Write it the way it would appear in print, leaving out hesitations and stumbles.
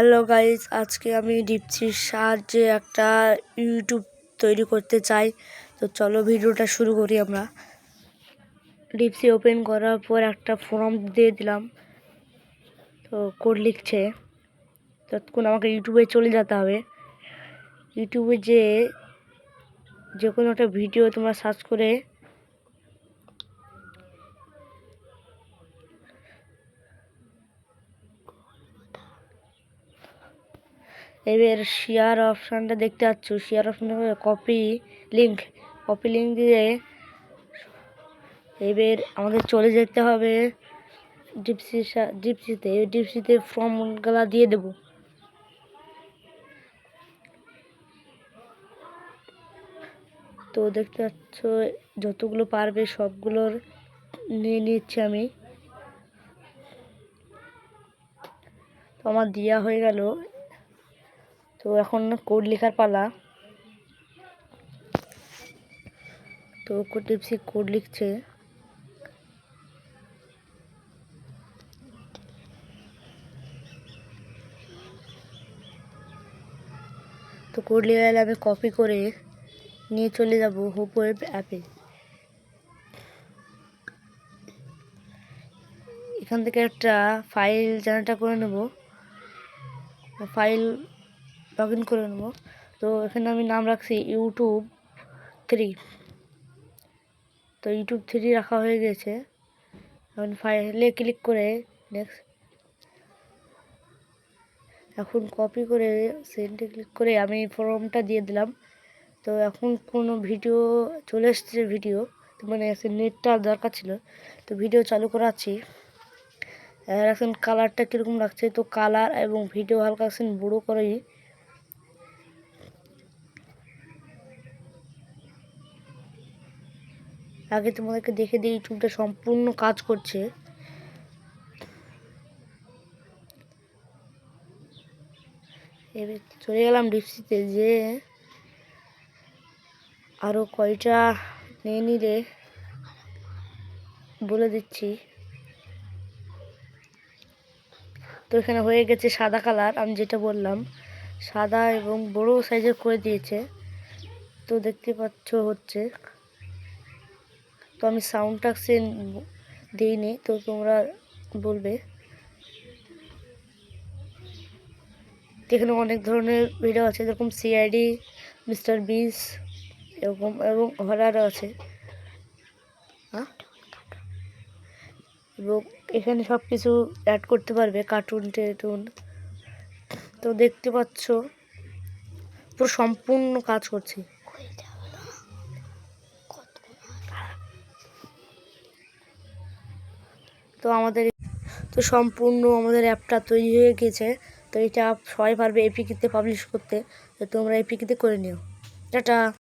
Hello guys, আজকে আমি ডিপসির সাহায্যে একটা ইউটিউব তৈরি করতে চাই। তো চলো ভিডিওটা শুরু করি। আমরা ডিপসি ওপেন করার পর একটা ফর্ম দিয়ে দিলাম, তো কোড লিখছে। ততক্ষণ আমাকে ইউটিউবে চলে যেতে হবে। ইউটিউবে যে কোনো একটা ভিডিও তোমরা সার্চ করে এবার শেয়ার অপশানটা দেখতে পাচ্ছ। শেয়ার অপশানে কপি লিঙ্ক দিয়ে এবার আমাদের চলে যেতে হবে ডিপসিতে ফর্মগুলা দিয়ে দেব। তো দেখতে পাচ্ছ যতগুলো পারবে সবগুলোর নিয়ে নিচ্ছি আমি। তো আমার দেওয়া হয়ে গেল। তো এখন কোড লেখার পালা। তো ডিপসি কোড লিখছে। তো কোড লেখা গেলে আমি কপি করে নিয়ে চলে যাব হোপ ওয়েব অ্যাপে। এখান থেকে একটা ফাইল জেনারেট করে নেব, ফাইল লগ ইন করে নেব। তো এখানে আমি নাম রাখছি ইউটিউব 3। তো ইউটিউব 3 রাখা হয়ে গেছে। এখন ফাইলে ক্লিক করে নেক্সট। এখন কপি করে সেন্ডে ক্লিক করে আমি ফর্মটা দিয়ে দিলাম। তো এখন কোনো ভিডিও চলে এসছে, ভিডিও মানে নেটটা দরকার ছিল, তো ভিডিও চালু করাচ্ছি। এখন কালারটা কীরকম লাগছে, তো কালার এবং ভিডিও হালকা বড় করেই। আগে তোমাদেরকে দেখে দিই ইউটিউবটা সম্পূর্ণ কাজ করছে। এবার চলে গেলাম ডিপসিতে, যে আরও কয়টা নিয়ে নিলে বলে দিচ্ছি। তো এখানে হয়ে গেছে সাদা কালার, আমি যেটা বললাম সাদা এবং বড় সাইজের করে দিয়েছে। তো দেখতে পাচ্ছ হচ্ছে। তো আমি সাউন্ডটা দিইনি, তো তোমরা বলবে। এখানে অনেক ধরনের ভিডিও আছে, যেরকম সিআইডি, মিস্টার বিস এরকম এবং হরারও আছে। এবং এখানে সব কিছু অ্যাড করতে পারবে, কার্টুন টার্টুন। তো দেখতে পাচ্ছ পুরো সম্পূর্ণ কাজ করছি। তো সম্পূর্ণ আমাদের অ্যাপটা তৈরি হয়ে গেছে। তো এটা সবাই পারবে এপিকেতে পাবলিশ করতে। তো তোমরা এপিকেতে করে নিও। টাটা।